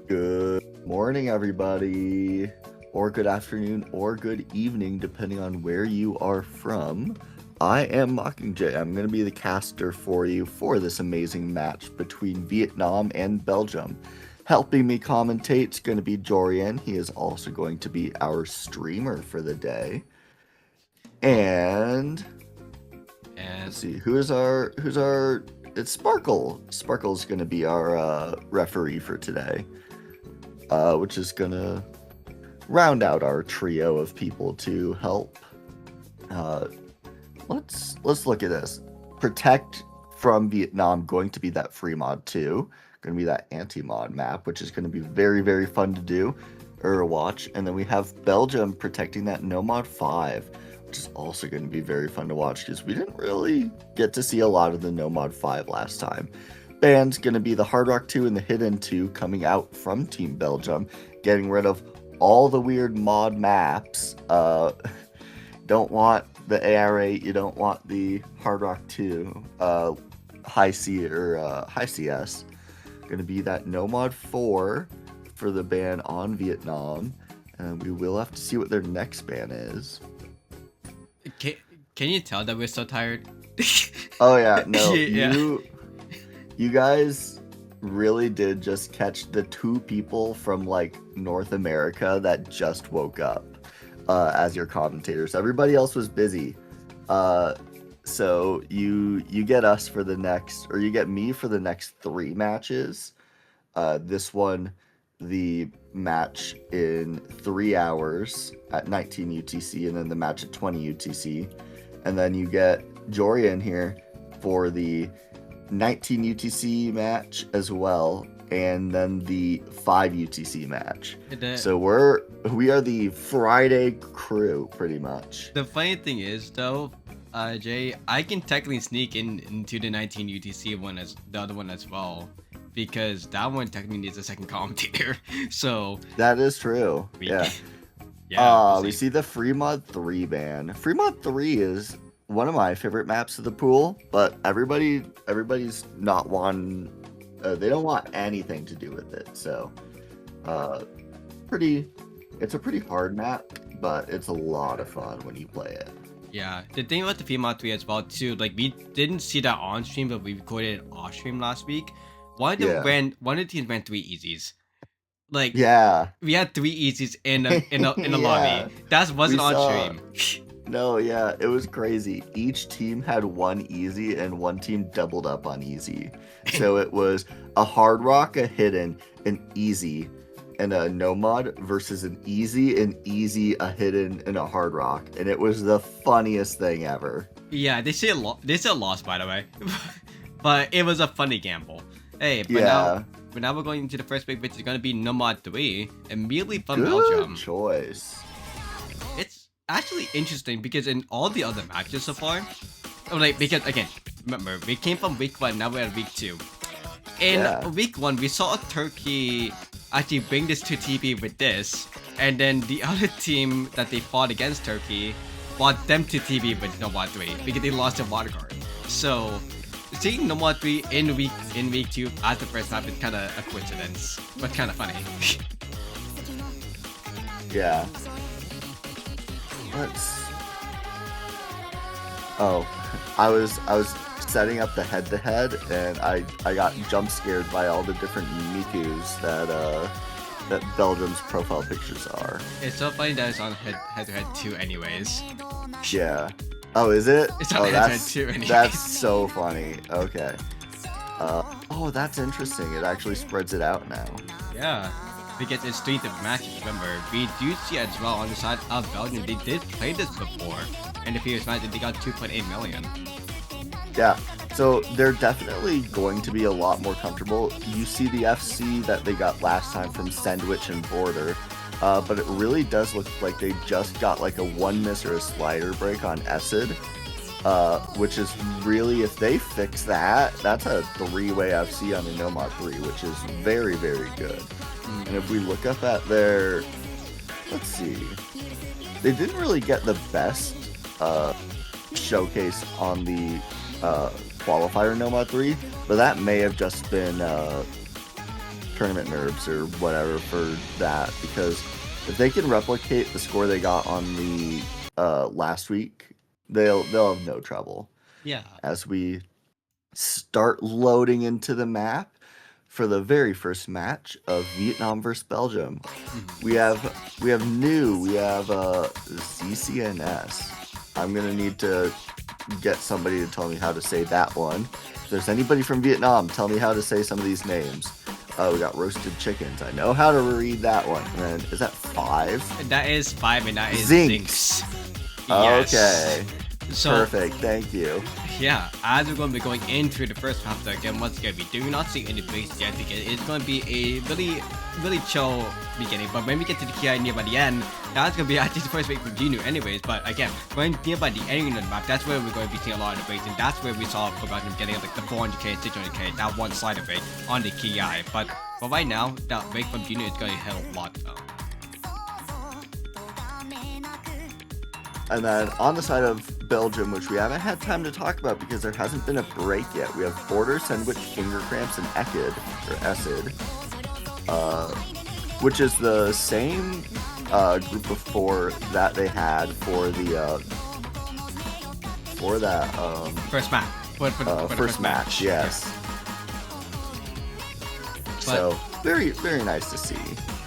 Good morning, everybody, or good afternoon, or good evening, depending on where you are from. I am Mockingjay. I'm going to be the caster for you for this amazing match between Vietnam and Belgium. Helping me commentate is going to be Jorian. He is also going to be our streamer for the day. And let's see, who's our it's Sparkle. Sparkle's going to be our referee for today. Which is gonna round out our trio of people to help. Let's look at this. Protect from Vietnam going to be that free mod 2, going to be that anti-mod map, which is going to be very, very fun to do or watch. And then we have Belgium protecting that no mod 5, which is also going to be very fun to watch because we didn't really get to see a lot of the no mod 5 last time. Band's going to be the Hard Rock 2 and the Hidden 2 coming out from Team Belgium, getting rid of all the weird mod maps. Don't want the AR8, you don't want the Hard Rock 2, High C or High CS. Going to be that No Mod 4 for the ban on Vietnam, and we will have to see what their next ban is. Can you tell that we're so tired? Oh yeah, no, Yeah. You guys really did just catch the 2 people from like North America that just woke up as your commentators. Everybody else was busy. So you get us for the next, or you get me for the next 3 matches. This one, the match in 3 hours at 19 UTC, and then the match at 20 UTC. And then you get Jorian here for the 19 UTC match as well, and then the 5 UTC match. So we are the Friday crew pretty much. The funny thing is though, Jay, I can technically sneak into the 19 UTC one as the other one as well, because that one technically needs a second commentator. So that is true. Yeah. We see the Free Mod 3 ban. Free Mod 3 is one of my favorite maps of the pool, but everybody's not one. They don't want anything to do with it. So, it's a pretty hard map, but it's a lot of fun when you play it. Yeah, the thing about the FEMA 3 as well too, like we didn't see that on stream, but we recorded it off stream last week. One of the teams ran 3 easies. Like, yeah, we had 3 easies in a lobby. That wasn't on stream. No, yeah, it was crazy. Each team had 1 easy and 1 team doubled up on easy. So it was a Hard Rock, a Hidden, an easy, and a no mod versus an easy, a Hidden, and a Hard Rock. And it was the funniest thing ever. Yeah, they say a loss, by the way. But it was a funny gamble. Hey, but now we're going into the first big, which is going to be no mod 3, immediately from Belgium. Good choice. It's actually interesting because in all the other matches so far, because again, remember, we came from week 1, now we're at week 2. In week 1, we saw Turkey actually bring this to TP with this, and then the other team that they fought against Turkey brought them to TP with no mod 3 because they lost their water guard. So seeing no mod 3 in week 2 as the first map is kind of a coincidence, but kind of funny. Yeah. I was setting up the head-to-head, and I got jump scared by all the different Mikus that Belgium's profile pictures are. It's so funny that it's on head-to-head too, anyways. Yeah. Oh, is it? It's on head-to-head too, anyways. That's so funny. Okay. Oh, that's interesting. It actually spreads it out now. Yeah. Because it's 3 different matches, remember. We do see as well on the side of Belgium, they did play this before. In the previous match, they got 2.8 million. Yeah, so they're definitely going to be a lot more comfortable. You see the FC that they got last time from Sandwich and Border, but it really does look like they just got like a 1 miss or a slider break on Essid, which is really, if they fix that, that's a 3-way FC on the No Mod 3, which is very, very good. And if we look up at their, let's see, they didn't really get the best showcase on the qualifier No Mod 3, but that may have just been tournament nerves or whatever for that, because if they can replicate the score they got on the last week, they'll have no trouble. Yeah. As we start loading into the map for the very first match of Vietnam versus Belgium. We have CCNS. I'm gonna need to get somebody to tell me how to say that one. If there's anybody from Vietnam, tell me how to say some of these names. We got roasted chickens. I know how to read that one. And then, is that 5? That is 5, and that is Zinx. Yes. Okay. So, perfect. Thank you. Yeah, as we're going to be going into the first chapter again, once again, we do not see any base yet because it's going to be a really chill beginning. But when we get to the KI nearby the end, that's going to be actually the first week from Genu anyways. But again, when nearby the ending of the map, that's where we're going to be seeing a lot of the base, and that's where we saw Belgium getting like the 400k, 600k, that one side of it on the KI. But for right now, that break from Genu is going to help a lot though. And then on the side of Belgium, which we haven't had time to talk about because there hasn't been a break yet, we have Border, Sandwich, Finger Cramps, and Ekid, or Acid, which is the same group of 4 that they had for the First match. For the first match, yes. Yeah. So very, very nice to see.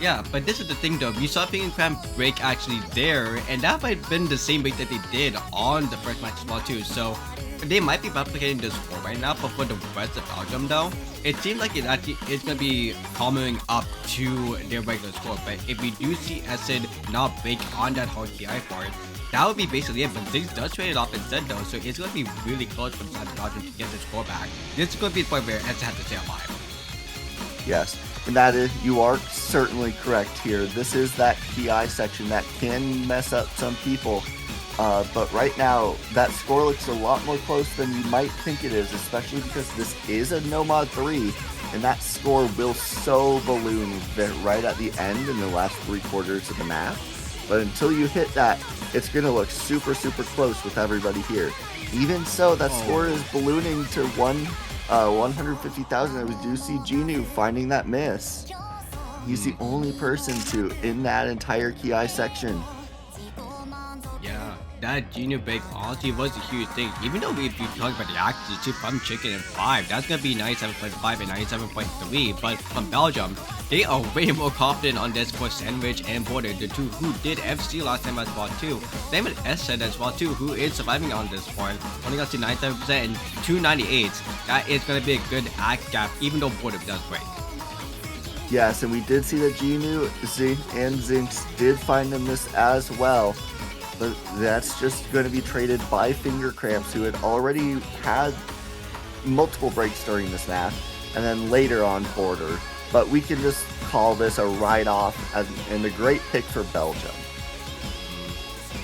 Yeah, but this is the thing though, we saw Finger Cramp break actually there, and that might have been the same break that they did on the first match as well too, so they might be replicating the score right now, but for the rest of Belgium though, it seems like it's going to be coming up to their regular score, but if we do see Acid not break on that whole TI part, that would be basically it, but Ziggs does trade it off instead though, so it's going to be really close for the side of Belgium to get the score back. This is going to be the point where Acid has to stay alive. Yes, and that is, you are certainly correct here. This is that PI section that can mess up some people. But right now, that score looks a lot more close than you might think it is, especially because this is a no mod 3, and that score will so balloon right at the end in the last 3 quarters of the map. But until you hit that, it's going to look super, super close with everybody here. Even so, that score is ballooning to 150,000. We do see Genu finding that miss. He's the only person to in that entire KI section. Yeah, that Genu break honestly was a huge thing. Even though if you talk about the actors, 2 from Chicken and 5, that's gonna be 97.5 and 97.3. But from Belgium, they are way more confident on this for Sandwich and Border, the 2 who did FC last time as well too. Same with Acid as well too, who is surviving on this point. Only got to 97% and 298. That is gonna be a good act gap, even though Border does break. Yes, and we did see that Genu and Zinx did find them this as well. But that's just going to be traded by Finger Cramps, who had already had multiple breaks during this match, and then later on Border. But we can just call this a write-off and a great pick for Belgium.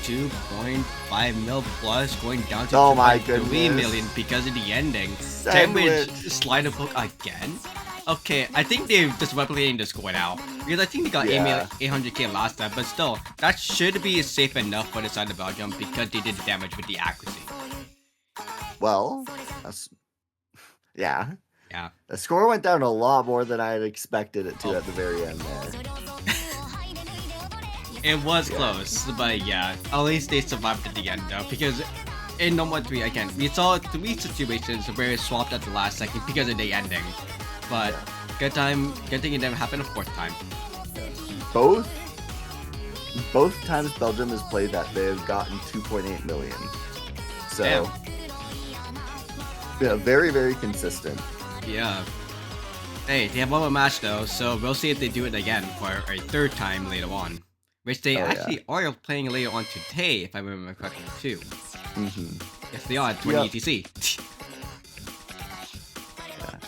2.5 mil plus going down to 2.3 million because of the ending. Sandwich. Slider poke again? Okay, I think they're just replicating the score now. Because I think they got 800k last time, but still, that should be safe enough for the side of Belgium because they did the damage with the accuracy. Well, that's... yeah. Yeah. The score went down a lot more than I had expected it to at the very end there. It was close, but yeah, at least they survived at the end though, because in No More 3, again, we saw 3 situations where it swapped at the last second because of the ending. But good thing it never happened a 4th time. Both times Belgium has played that, they have gotten 2.8 million. So, yeah, very, very consistent. Yeah. Hey, they have one more match though, so we'll see if they do it again for a 3rd time later on. Which they actually are playing later on today, if I remember correctly, too. Yes, they are at 20 ETC.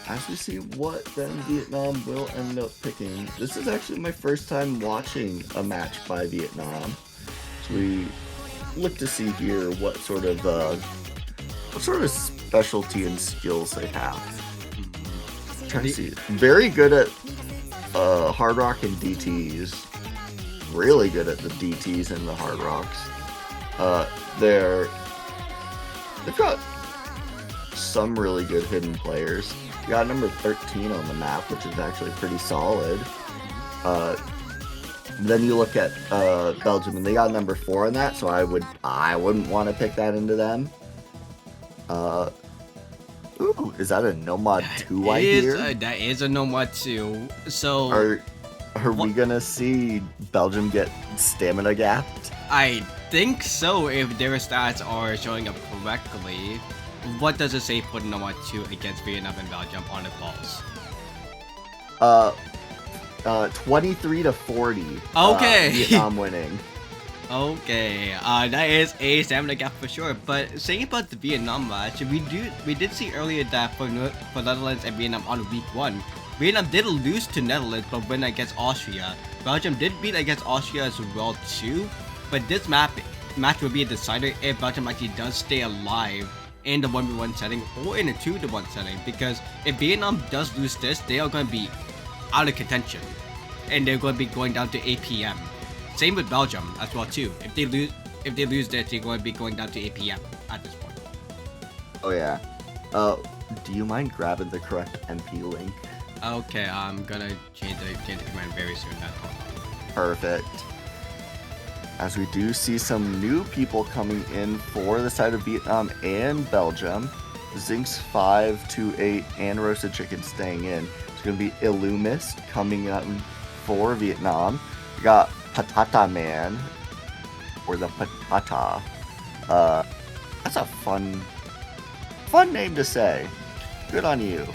As we see what then Vietnam will end up picking. This is actually my first time watching a match by Vietnam. So we look to see here what sort of specialty and skills they have. Trying to see. Very good at hard rock and DTs. Really good at the DTs and the hard rocks. They've got some really good hidden players. We got number 13 on the map, which is actually pretty solid. Mhm. Uh, then you look at Belgium, and they got number 4 on that, so I wouldn't want to pick that into them. Uh, ooh, is that a No Mod 2 I hear? That is a Nomad 2. So Are we what gonna see Belgium get stamina gapped? I think so if their stats are showing up correctly. What does it say for Nomad 2 against Vietnam and Belgium on the balls? Uh, 23 to 40. Okay. Vietnam winning. Okay, that is a stamina gap for sure. But saying about the Vietnam match, we did see earlier that for Netherlands and Vietnam on week 1, Vietnam did lose to Netherlands but win against Austria. Belgium did beat against Austria as well too. But this match will be a decider if Belgium actually does stay alive in the 1v1 setting or in a 2-1 setting. Because if Vietnam does lose this, they are going to be out of contention, and they're going to be going down to APM. Same with Belgium as well too. If they lose this, they're going to be going down to APM at this point. Oh yeah. Do you mind grabbing the correct MP link? Okay, I'm gonna change the command very soon. That's all. Perfect. As we do see some new people coming in for the side of Vietnam and Belgium. Zinx 528 and Roasted Chicken staying in. It's going to be Illumist coming up for Vietnam. We got Patata Man, or the Patata. That's a fun name to say. Good on you.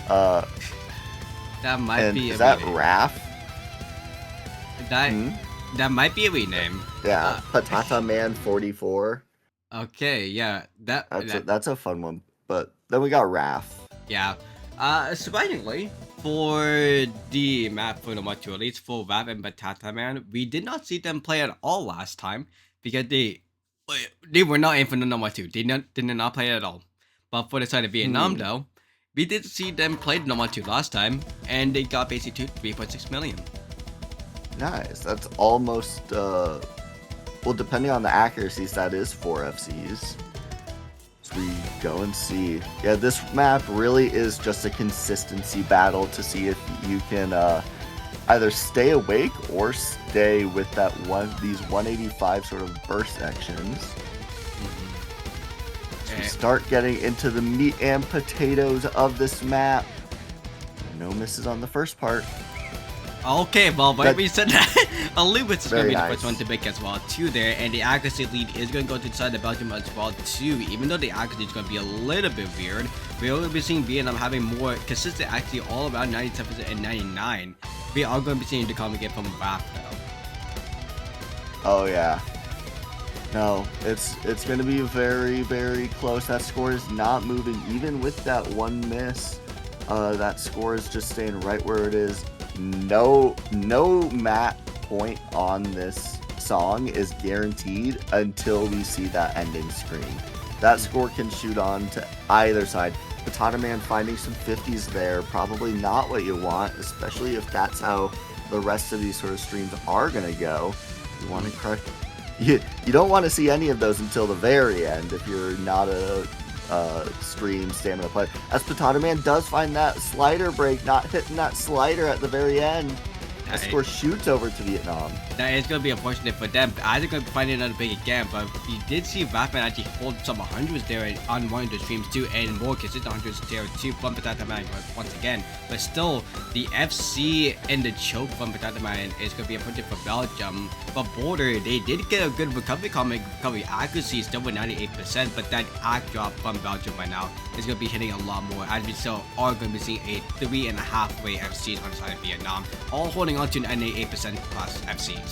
That might be is a that rename. Raph? That might be a rename. Yeah, Patata Man 44. Okay, yeah, That's a fun one. But then we got Raph. yeah. Surprisingly, for the map for Nomad 2, at least for Rap and Batata Man, we did not see them play at all last time because they were not in for the Nomad 2. They did not play at all. But for the side of Vietnam, though, we did see them play the Nomad 2 last time, and they got basically 3.6 million. Nice. That's almost, well, depending on the accuracies, that is 4 FCs. So we go and see. Yeah, this map really is just a consistency battle to see if you can either stay awake or stay with these 185 sort of burst sections. So we start getting into the meat and potatoes of this map. No misses on the first part. Okay, well, when we said that, Lewis is going to be the first one nice. to pick as well, too, there, and the accuracy lead is going to go to the side of Belgium as well, too, even though the accuracy is going to be a little bit weird. We're going to be seeing Vietnam having more consistent accuracy all around 97% and 99. We are going to be seeing the comment get from Raph, though. Oh, yeah. No, it's going to be very, very close. That score is not moving, even with that one miss. That score is just staying right where it is. No mat point on this song is guaranteed until we see that ending screen. That score can shoot on to either side. Patata Man finding some 50s there, probably not what you want, especially if that's how the rest of these sort of streams are going to go. You want to correct. You don't want to see any of those until the very end if you're not a stream stamina player. As Patata Man does find that slider break, not hitting that slider at the very end. The score shoots over to Vietnam. That is going to be unfortunate for them. Either going to find another big again, but we did see Rapman actually hold some 100s there on one of the streams too, and more consistent 100s there too from Patata Man once again. But still, the FC and the choke from Patata Man is going to be important for Belgium. But Border, they did get a good recovery accuracy, still with 98%, but that act drop from Belgium right now is going to be hitting a lot more, as we still are going to be seeing a 3.5 way FCs on the side of Vietnam, all holding on to 98% plus FCs.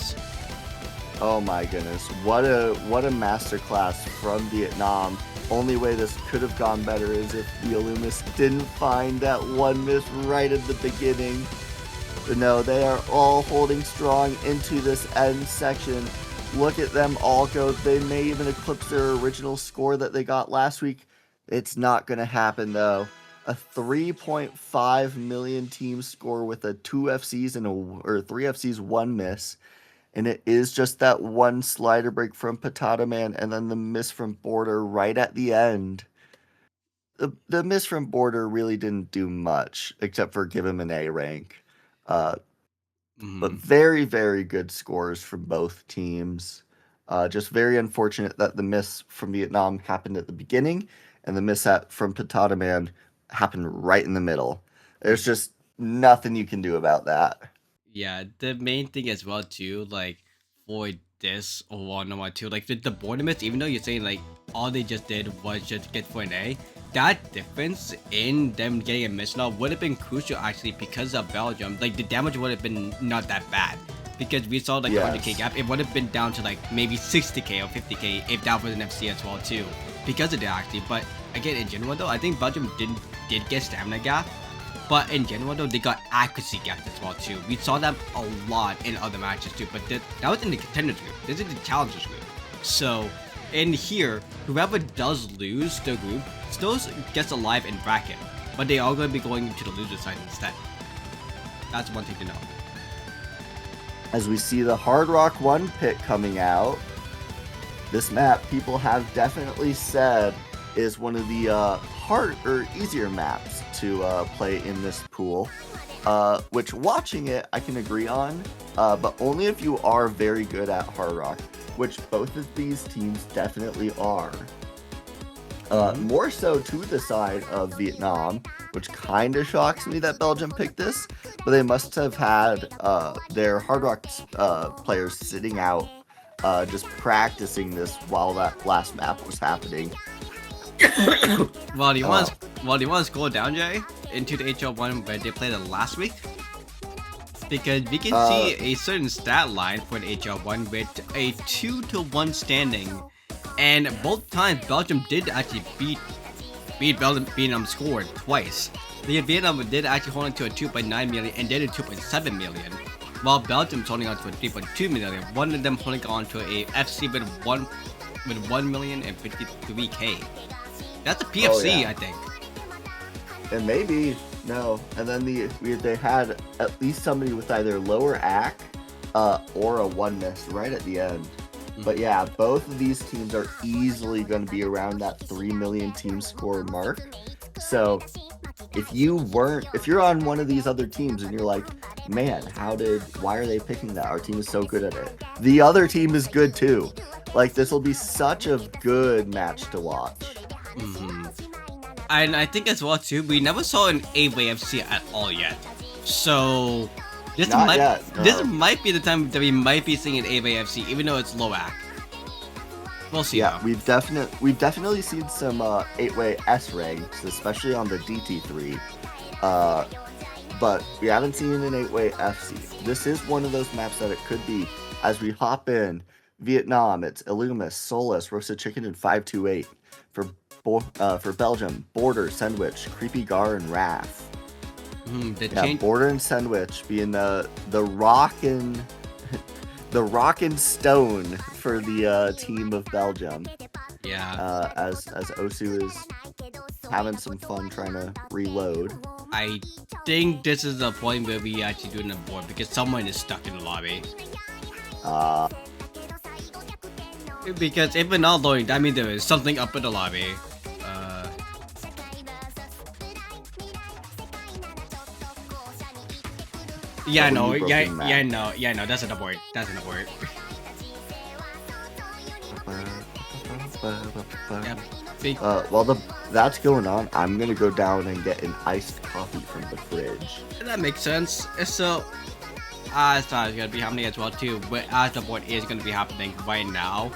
Oh my goodness, what a masterclass from Vietnam. Only way this could have gone better is if the Illumis didn't find that one miss right at the beginning. But no, they are all holding strong into this end section. Look at them all go. They may even eclipse their original score that they got last week. It's not going to happen though. A 3.5 million team score with a 2 FCs or 3 FCs, 1 miss. And it is just that one slider break from Patata Man and then the miss from Border right at the end. the miss from Border really didn't do much except for give him an A rank. Uh, but Mhm. very, very good scores from both teams. Just very unfortunate that the miss from Vietnam happened at the beginning and the miss from Patata Man happened right in the middle. There's just nothing you can do about that. Yeah, the main thing as well too, like for this or number two, like the Bournemouth, even though you're saying like all they just did was just get for an A, that difference in them getting a miss now would have been crucial actually because of Belgium. Like the damage would have been not that bad. Because we saw like the 100k Yes. gap, it would have been down to like maybe 60k or 50k if that was an FC as well too, because of that actually. But again, in general though, I think Belgium did get stamina gap, but in general, though, they got accuracy gaps as well too. We saw that a lot in other matches too. But that was in the contenders group. This is the challengers group. So in here, whoever does lose the group still gets alive in bracket, but they are going to be going into the loser side instead. That's one thing to know. As we see the Hard Rock 1 pick coming out, this map people have definitely said is one of the hard or easier maps to play in this pool. Which watching it I can agree on, but only if you are very good at Hard Rock, which both of these teams definitely are. More so to the side of Vietnam, which kind of shocks me that Belgium picked this, but they must have had their Hard Rock players sitting out just practicing this while that last map was happening. Well, do you want to scroll down, Jay, into the HL1 where they played it last week? Because we can see a certain stat line for the HL1 with a 2-1 standing, and both times Belgium did actually beat Vietnam scored twice. The Vietnam did actually hold on to a 2.9 million and did a 2.7 million, while Belgium's holding on to a 3.2 million. One of them holding on to a FC with 1 million and 53k. That's a PFC, Oh, yeah. I think. And maybe no, and then they had at least somebody with either lower AC or a 1 miss right at the end. But yeah, both of these teams are easily going to be around that 3 million team score mark. So if you're on one of these other teams and you're like, man, why are they picking that? Our team is so good at it. The other team is good too. Like, this will be such a good match to watch. And I think as well too, we never saw an 8-way FC at all yet. So this might be the time that we might be seeing an 8-way FC, even though it's low AC. We'll see. Yeah, though. we've definitely seen some 8-way S ranks, especially on the DT3. But we haven't seen an 8-way FC. This is one of those maps that it could be. As we hop in, Vietnam, it's Illumis, Solus, Roasted Chicken, and 528. For Belgium, Border, Sandwich, Creepy Gar, and Wrath. Border and Sandwich being the rockin' stone for the team of Belgium. Yeah. As Osu is having some fun trying to reload. I think this is the point where we actually do an abort because someone is stuck in the lobby. Because if we're not loading, that means there is something up in the lobby. Yeah, no, that's an abort. That's an abort. While that's going on, I'm gonna go down and get an iced coffee from the fridge. That makes sense. So, it's gonna be happening as well too. But as the board is gonna be happening right now,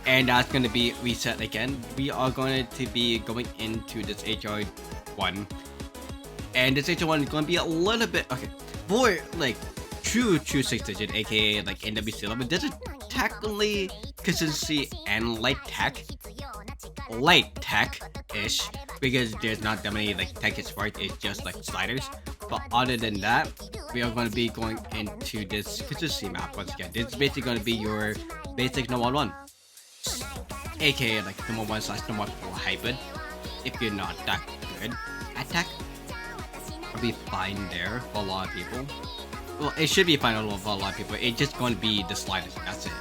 and that's gonna be reset again. We are going to be going into this HR1, and this HR1 is gonna be a little bit okay. For like true 6-digit, aka like NWC level, this is technically consistency and light tech-ish, because there's not that many like tech-ish parts, it's just like sliders. But other than that, we are going to be going into this consistency map once again. This is basically going to be your basic normal one, aka like number 1/number 4 hybrid. If you're not that good at tech, it'll be fine there for a lot of people. Well, it should be fine for a lot of people. It's just going to be the sliders. That's it.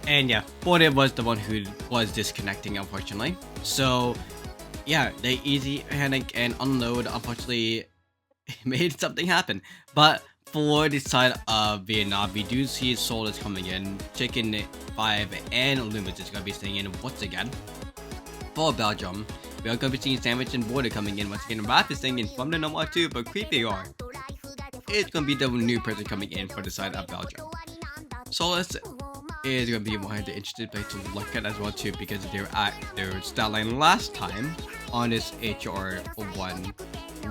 And yeah, Border was the one who was disconnecting, unfortunately. So yeah, they easy panic and unload unfortunately made something happen. But for the side of Vietnam, we do see Seoul is coming in, Chicken 5 and Loomis is going to be staying in once again. For Belgium, we are going to be seeing Sandwich and Border coming in once again. Rap is staying in from the number 2, but Creepy R is going to be the new person coming in for the side of Belgium. Solus is going to be one of the interesting plays to look at as well too, because their stat line last time on this HR1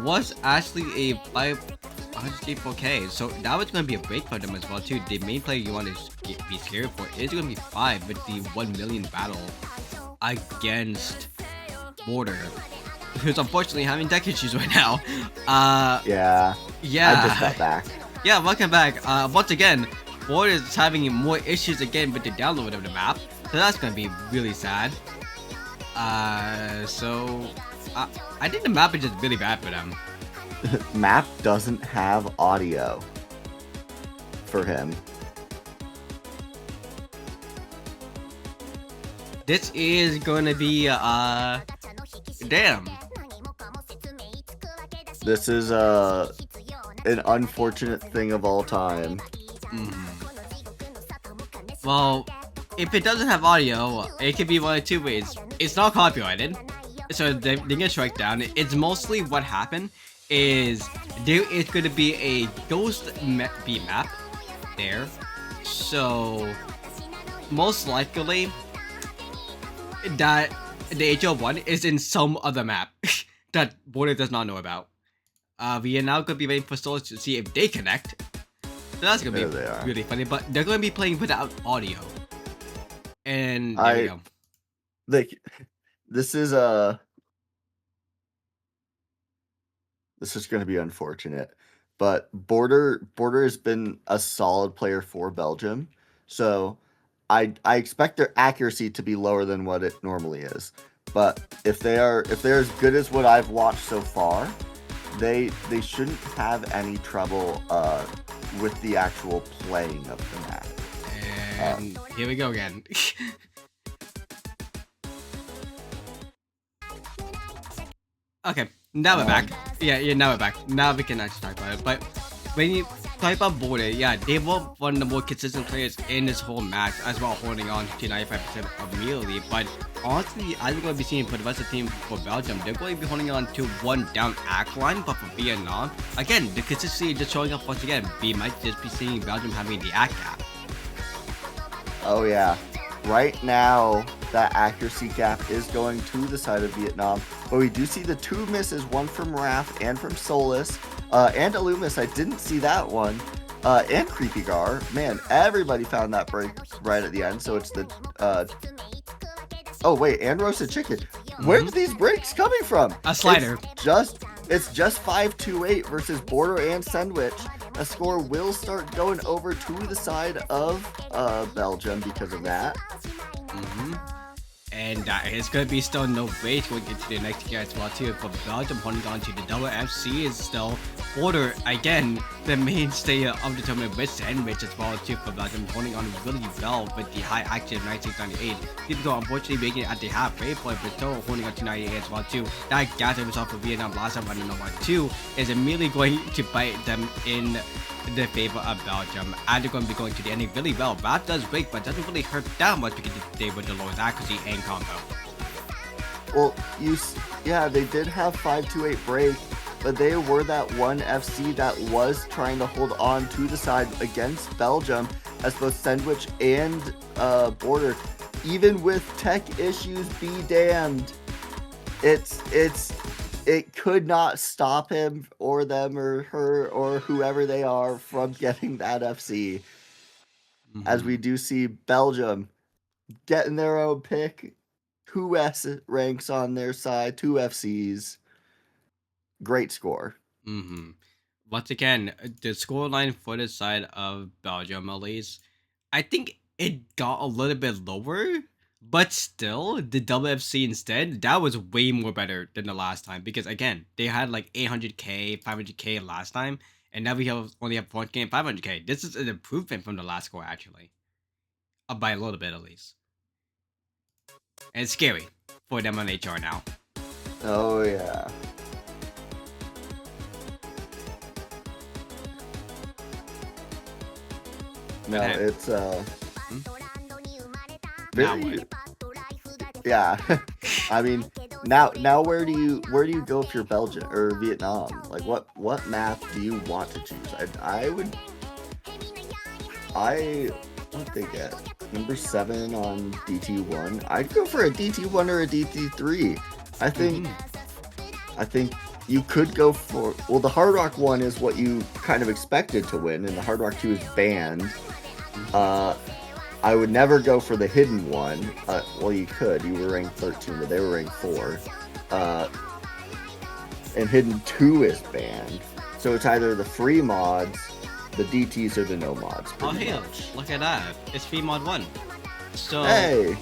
was actually a 504k, so that was going to be a break for them as well too. The main player you want to be scared for is going to be 5 with the 1 million battle against Border, who's unfortunately having tech issues right now. Yeah. Yeah. I just got back. Yeah, welcome back. Once again, Border is having more issues again with the download of the map, so that's gonna be really sad. I think the map is just really bad for them. Map doesn't have audio for him. This is gonna be damn. This is an unfortunate thing of all time. Well, if it doesn't have audio, it could be one of two ways. It's not copyrighted, so they get strike down. It's mostly what happened is there is going to be a ghost beat map there, so most likely that the HL1 is in some other map that Border does not know about. We are now going to be waiting for Souls to see if they connect. So that's going to be really funny, but they're going to be playing without audio. And there we go. Like, this is going to be unfortunate, but Border has been a solid player for Belgium, so I expect their accuracy to be lower than what it normally is. But if they're as good as what I've watched so far, they shouldn't have any trouble with the actual playing of the map. And here we go again. Okay, now we're back. Yeah, now we're back. Now we can actually talk about it. But when you talk about Border, yeah, they were one of the more consistent players in this whole match, as well, holding on to 95% immediately. But honestly, as we're going to be seeing for the rest of the team for Belgium, they're going to be holding on to one down act line, but for Vietnam, again, the consistency just showing up once again. We might just be seeing Belgium having the act gap. Oh yeah. Right now, that accuracy gap is going to the side of Vietnam, but we do see the 2 misses, one from Raph and from Solus, and Alumis. I didn't see that one, and Creepy Gar. Man, everybody found that break right at the end, so it's the, oh wait, and Roasted Chicken. Where's these breaks coming from? A slider. It's just 528 versus Border and Sandwich. A score will start going over to the side of Belgium because of that. And it's going to be still no way going into the next gear as well too. For Belgium holding on to the double FC is still Border, again, the mainstay of the tournament with Sandwich as well too. For Belgium holding on really well with the high active 9698. People unfortunately making it at the halfway point, but still holding on to 98 as well too. That gap that we saw for Vietnam last time, I don't know what too, is immediately going to bite them in the favor of Belgium, and they're going to be going to the ending really well. That does break, but doesn't really hurt that much because they were the lowest accuracy and combo. Well, yeah, they did have 528 break, but they were that one FC that was trying to hold on to the side against Belgium, as both Sandwich and Border, even with tech issues, be damned. It could not stop him or them or her or whoever they are from getting that FC. As we do see Belgium getting their own pick, 2 S ranks on their side, 2 FCs. Great score. Once again, the scoreline for the side of Belgium, at least, I think it got a little bit lower. But still, the double FC instead, that was way more better than the last time. Because again, they had like 800k, 500k last time. And now we only have 400k and 500k. This is an improvement from the last score, actually. by a little bit at least. And it's scary for them on HR now. Oh yeah. No, And it's now very what? yeah. I mean, now where do you go if you're Belgium or Vietnam? Like what map do you want to choose? What they get? Number 7 on DT1. I'd go for a DT1 or a DT3. I think Mhm. I think you could go for, well, the Hard Rock one is what you kind of expected to win, and the Hard Rock 2 is banned. I would never go for the hidden one. Well, you could. You were ranked 13, but they were ranked 4. And hidden 2 is banned. So it's either the free mods, the DTs, or the no mods. Oh, pretty hey, much. look at that. It's free mod 1. So, Hey!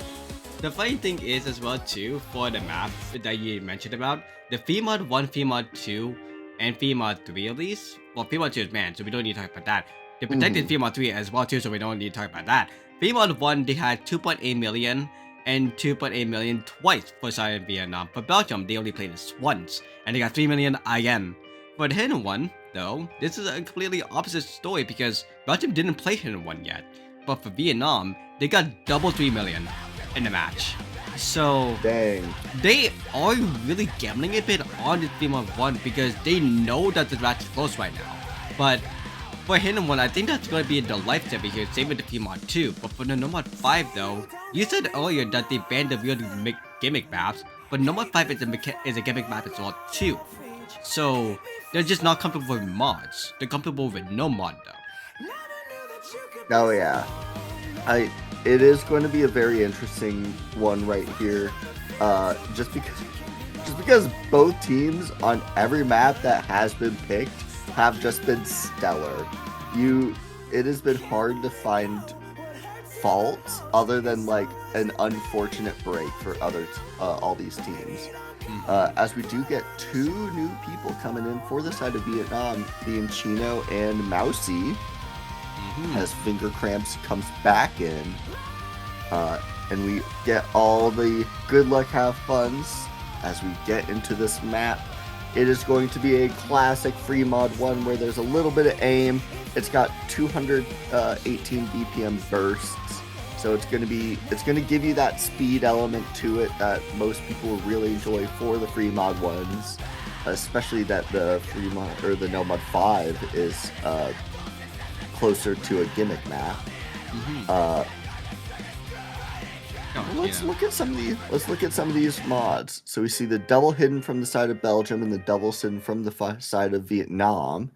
the funny thing is as well too, for the map that you mentioned about, the free mod 1, free mod 2, and free mod 3 at least. Well, free mod 2 is banned, so we don't need to talk about that. The protected free mod 3 as well too, so we don't need to talk about that. Free mod 1, they had 2.8 million and 2.8 million twice for Southern Vietnam. For Belgium, they only played this once, and they got 3 million again. For the hidden one, though, this is a completely opposite story because Belgium didn't play hidden one yet. But for Vietnam, they got double 3 million in the match. So Dang. they are really gambling a bit on this free mod 1 because they know that the match is close right now. But for hidden one, I think that's going to be the lifesaver here, same with the free mod 2. But for the no mod 5 though, you said earlier that they banned the real gimmick maps, but no mod 5 is a gimmick map as well too. So they're just not comfortable with mods. They're comfortable with no mod though. Oh yeah. It is going to be a very interesting one right here. Just because both teams on every map that has been picked have just been stellar. It has been hard to find faults other than like an unfortunate break for all these teams. As we do get 2 new people coming in for the side of Vietnam, being Chino and Mousy, as Finger Cramps comes back in. And we get all the good luck, have funs as we get into this map. It is going to be a classic free mod 1 where there's a little bit of aim. It's got 218 BPM bursts, so it's going to give you that speed element to it that most people really enjoy for the free mod ones, especially that the free mod or the no mod 5 is closer to a gimmick map. Let's look at some of these mods. So we see the double hidden from the side of Belgium and the double hidden from the side of Vietnam.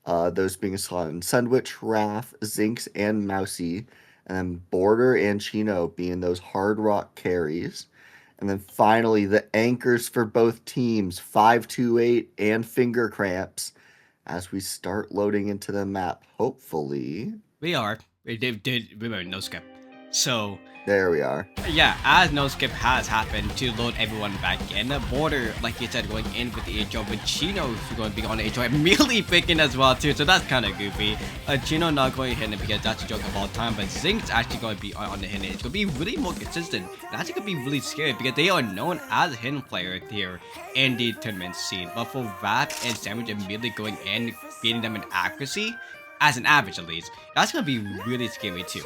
Those being Sandwich, Raph, Zinx, and Mousy. And then Border and Chino being those hard rock carries. And then finally the anchors for both teams, 528 and Finger Cramps, as we start loading into the map, hopefully. We are. We did remember no skip. So there we are. Yeah, as no skip has happened to load everyone back in. The Border, like you said, going in with the HR, with Chino who's going to be on the HR immediately picking as well too. So that's kind of goofy. Chino not going to hit it because that's a joke of all time. But Zink's actually going to be on the hit. It's going to be really more consistent. And actually going to be really scary because they are known as a hidden player here in the tournament scene. But for Rap and Sandwich immediately going in, beating them in accuracy, as an average at least, that's going to be really scary too.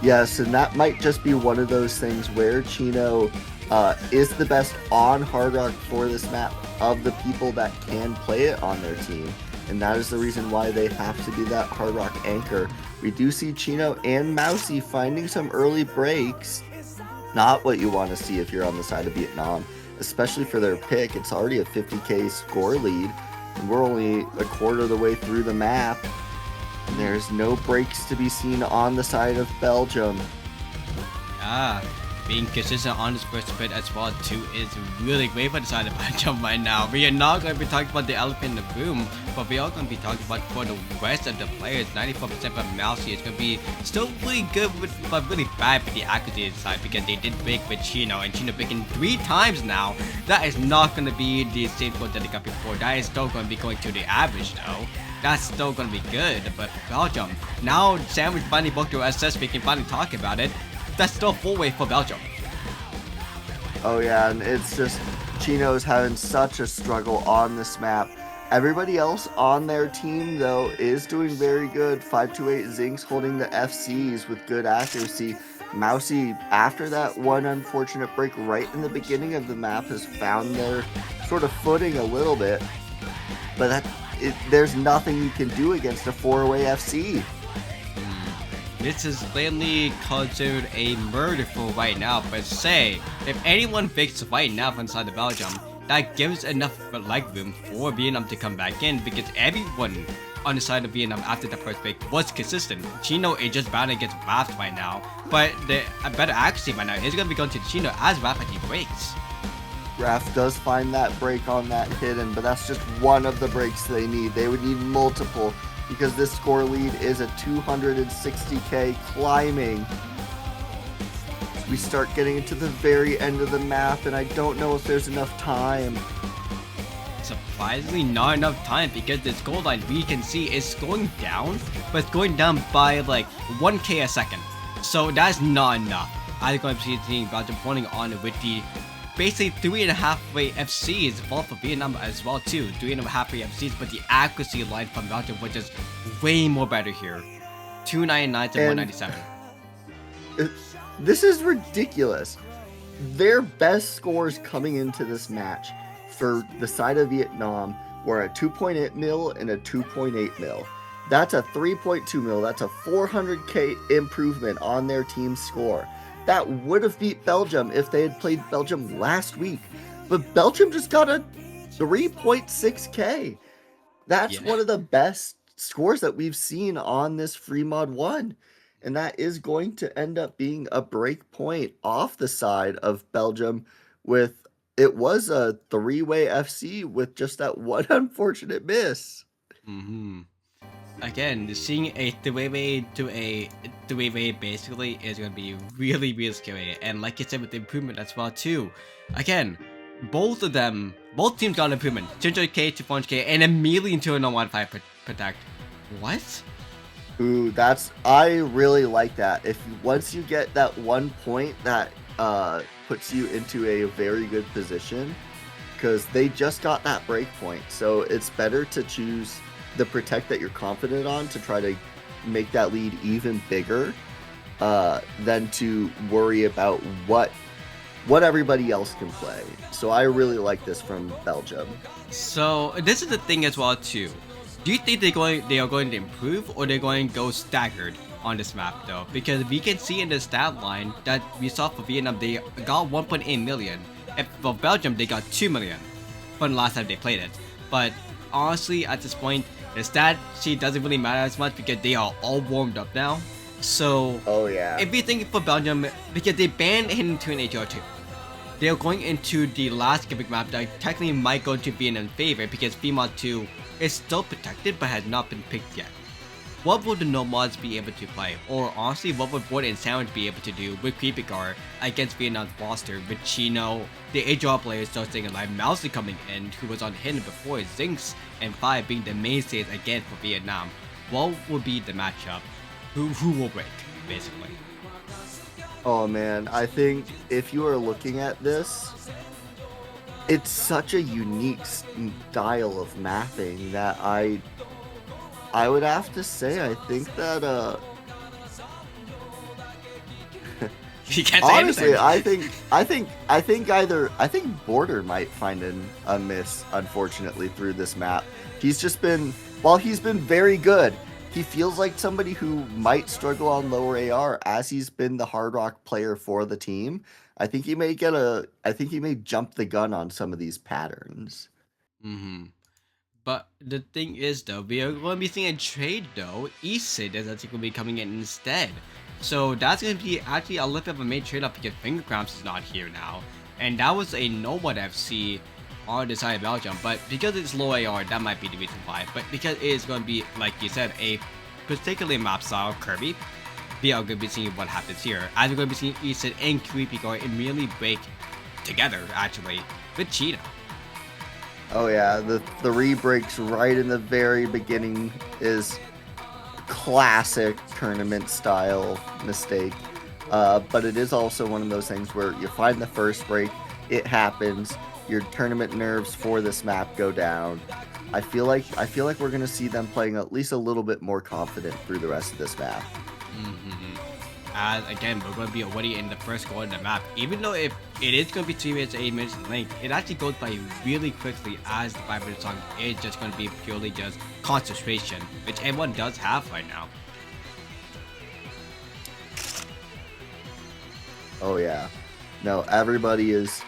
Yes, and that might just be one of those things where Chino is the best on Hard Rock for this map of the people that can play it on their team. And that is the reason why they have to be that Hard Rock anchor. We do see Chino and Mousy finding some early breaks. Not what you want to see if you're on the side of Vietnam, especially for their pick. It's already a 50k score lead, and we're only a quarter of the way through the map. There's no breaks to be seen on the side of Belgium. being consistent on his first bit as well too is really great for the side of Belgium right now. We are not going to be talking about the elephant in the room, but we are going to be talking about for the rest of the players. 94% from Mousy is going to be still really good, but really bad for the accuracy side because they did break with Chino, and Chino breaking 3 times now. That is not going to be the same score that they got before. That is still going to be going to the average though. That's still going to be good, but Belgium, now Sandwich finally booked to SS, we can finally talk about it. That's still full way for Belgium. Oh yeah, and it's just Chino's having such a struggle on this map. Everybody else on their team, though, is doing very good. 528 Zinx holding the FCs with good accuracy. Mousy, after that one unfortunate break right in the beginning of the map, has found their sort of footing a little bit. But there's nothing you can do against a 4-away FC. This is plainly considered a murder for right now, but say, if anyone picks right now inside the Belgium, that gives enough leg room for Vietnam to come back in because everyone on the side of Vietnam after the first break was consistent. Chino is just bound to get wrapped right now, but the better accuracy right now is going to be going to Chino as rapidly breaks. Raph does find that break on that hidden, but that's just one of the breaks they need. They would need multiple because this score lead is a 260k climbing. We start getting into the very end of the map, and I don't know if there's enough time. Surprisingly not enough time because this goal line we can see is going down, but it's going down by like 1k a second. So that's not enough. I'm going to be seeing Belgium pointing on with the basically 3.5-way FCs fall for Vietnam as well too. 3.5-way FCs, but the accuracy line from Belgium was just way more better here. 299 to 197. This is ridiculous. Their best scores coming into this match for the side of Vietnam were a 2.8 mil and a 2.8 mil. That's a 3.2 mil. That's a 400k improvement on their team's score. That would have beat Belgium if they had played Belgium last week. But Belgium just got a 3.6k. That's one of the best scores that we've seen on this free mod 1. And that is going to end up being a break point off the side of Belgium with, it was a 3-way FC with just that one unfortunate miss. Again, seeing a 3-way to a 3-way basically is going to be really, really scary. And like I said, with the improvement as well too. Again, both teams got an improvement. 200k to 400k and immediately into a 1-5 protect. What? Ooh, I really like that. Once you get that 1 point, that puts you into a very good position because they just got that break point. So it's better to choose the protect that you're confident on to try to make that lead even bigger than to worry about what everybody else can play. So I really like this from Belgium. So this is the thing as well too. Do you think they are going to improve or they're going to go staggered on this map though? Because we can see in the stat line that we saw for Vietnam they got 1.8 million. And for Belgium they got 2 million from the last time they played it. But honestly at this point the stat sheet doesn't really matter as much because they are all warmed up now. So if you think for Belgium, because they banned Hidden 2 and HR2, they are going into the last gimmick map that technically might go to be in favor because VMod 2 is still protected but has not been picked yet. What would the Nomads be able to play? Or honestly, what would Board and Sandwich be able to do with Creepy Guard against Vietnam's roster with Chino, the HR players still staying alive, Mousy coming in, who was on Hidden before, Zinx and 5 being the mainstays again for Vietnam? What would be the matchup? Who will break, basically? Oh man, I think if you are looking at this, it's such a unique style of mapping that I would have to say I think that you can't say honestly anything. I think Border might find a miss unfortunately through this map. He's been very good. He feels like somebody who might struggle on lower AR as he's been the Hard Rock player for the team. I think he may jump the gun on some of these patterns. But the thing is, though, we are going to be seeing a trade, though. Esid is actually going to be coming in instead. So that's going to be actually a little bit of a major trade-off because Finger Cramps is not here now. And that was a Nomad FC on the side of Belgium. But because it's low AR, that might be the reason why. But because it is going to be, like you said, a particularly map style Kirby, we are going to be seeing what happens here. As we're going to be seeing Esid and Creepy Guard immediately break together, actually, with Cheetah. Oh yeah, the 3 breaks right in the very beginning is classic tournament style mistake. But it is also one of those things where you find the first break, it happens, your tournament nerves for this map go down. I feel like we're gonna see them playing at least a little bit more confident through the rest of this map. As again, we're going to be already in the first goal in the map. Even though if it is going to be 3 minutes to 8 minutes in length, it actually goes by really quickly as the 5-minute song is just going to be purely just concentration, which everyone does have right now. Oh yeah. No, everybody is...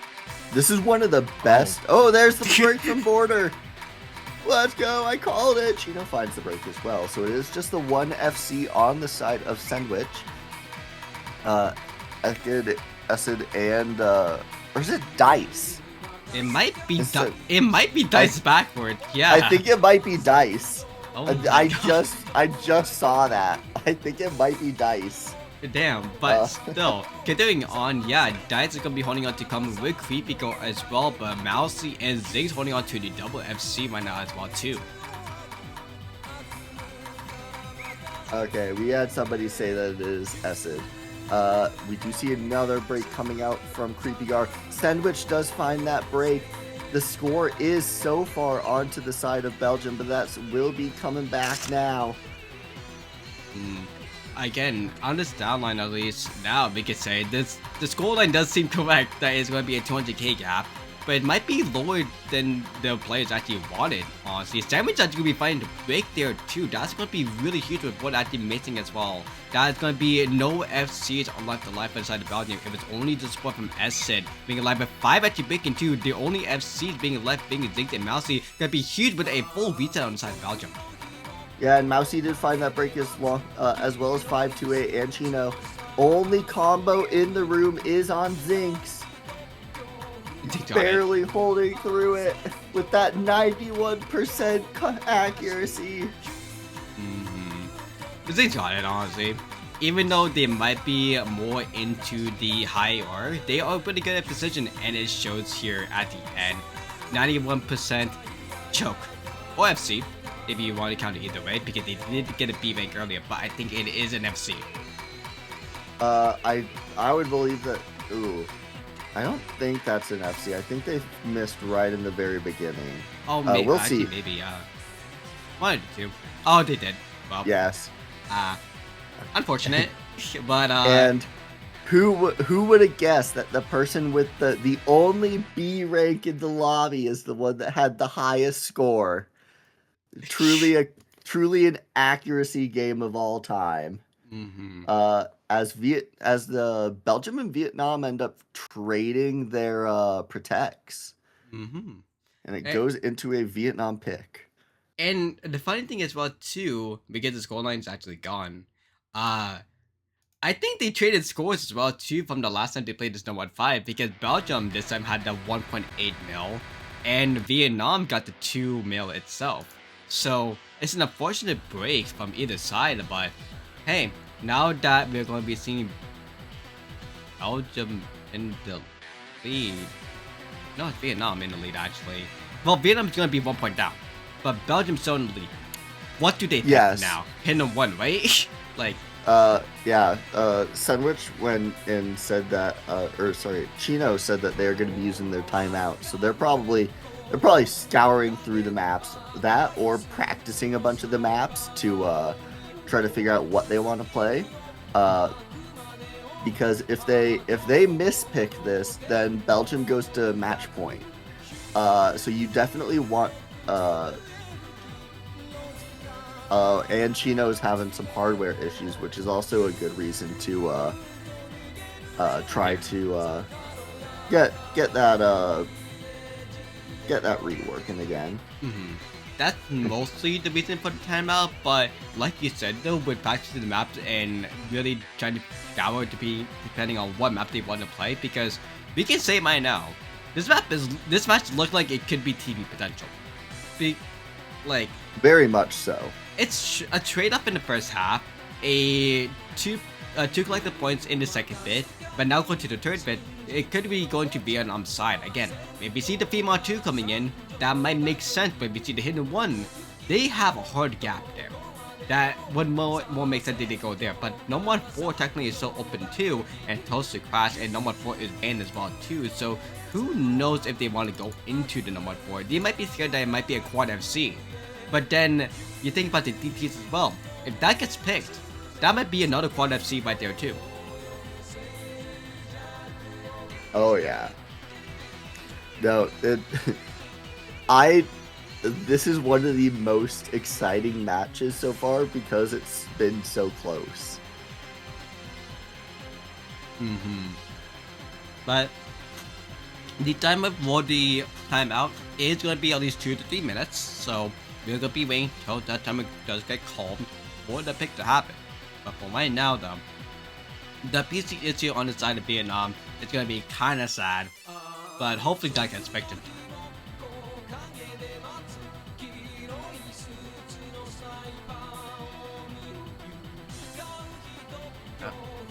This is one of the best... Oh, there's the break from Border! Let's go, I called it! Chino finds the break as well. So it is just the 1 FC on the side of Sandwich. Acid, and or is it Dice? It might be it might be Dice backward. Yeah, I think it might be Dice. Oh I just saw that. I think it might be Dice. Damn, but still, continuing on, yeah, Dice is gonna be holding on to come with Creepy Go as well, but Mousy and Zig's holding on to the double FC right now as well too. Okay, we had somebody say that it is Acid. We do see another break coming out from Creepy Gar. Sandwich does find that break. The score is so far onto the side of Belgium, but that will be coming back now. Again, on this downline at least, now we could say this the scoreline does seem correct that it's going to be a 200k gap, but it might be lower than the players actually wanted, honestly. Sandwich actually going to be fighting to break there too. That's going to be really huge with what actually missing as well. That is going to be no FCs on left to life inside of Belgium if it's only the support from Acid being alive, but 5 actually breaking too. The only FCs being left being Ziggs and Mousy going to be huge with a full reset on the side of Belgium. Yeah, and Mousy did find that break as well as 528 and Chino. Only combo in the room is on Zinx. Barely holding through it with that 91% accuracy. Zinx got it, honestly. Even though they might be more into the high R, they are pretty good at precision, and it shows here at the end. 91% choke. Or FC, if you want to count it either way, because they did get a B rank earlier, but I think it is an FC. I would believe that. Ooh, I don't think that's an FC. I think they missed right in the very beginning. Oh, maybe, we'll see. Maybe, one or two. Oh, they did. Well, yes. Unfortunate, but and who would have guessed that the person with the only B rank in the lobby is the one that had the highest score? Truly an accuracy game of all time. As the Belgium and Vietnam end up trading their protects, and it goes into a Vietnam pick. And the funny thing as well too, because the scoreline is actually gone, I think they traded scores as well too from the last time they played this number 5, because Belgium this time had the 1.8 mil, and Vietnam got the 2 mil itself. So it's an unfortunate break from either side, but hey, now that we're going to be seeing Belgium in the lead, no, it's Vietnam in the lead actually. Well, Vietnam's going to be 1 point down, but Belgium's still in the lead. What do they think now? Hit them 1, right? Like, yeah, Sandwich went and said that, Chino said that they're going to be using their timeout, so they're probably scouring through the maps, that or practicing a bunch of the maps to try to figure out what they want to play. Because if they mispick this, then Belgium goes to match point. So you definitely want and Chino's having some hardware issues, which is also a good reason to try to get that reworking again. that's mostly the reason for the timeout. But like you said, though, with practicing the maps and really trying to scour to be depending on what map they want to play, because we can say it right now, this match looked like it could be TV potential. Like Very much so. it's a trade up in the first half, a two collected points in the second bit, but now going to the third bit, it could be going to be an side again. Maybe see the female 2 coming in, that might make sense, but we see the hidden 1, they have a hard gap there. That would more make sense if they go there, but number 4 technically is still open too, and toast to crash, and number 4 is banned as well too, so who knows if they want to go into the number 4. They might be scared that it might be a quad FC, but then you think about the DTs as well. If that gets picked, that might be another quad FC right there too. Oh yeah. No, this is one of the most exciting matches so far because it's been so close. But the time for the timeout is going to be at least 2 to 3 minutes, so we're going to be waiting until that time does get called for the pick to happen. But for right now, though, the PC issue on the side of Vietnam is going to be kind of sad, but hopefully that gets fixed.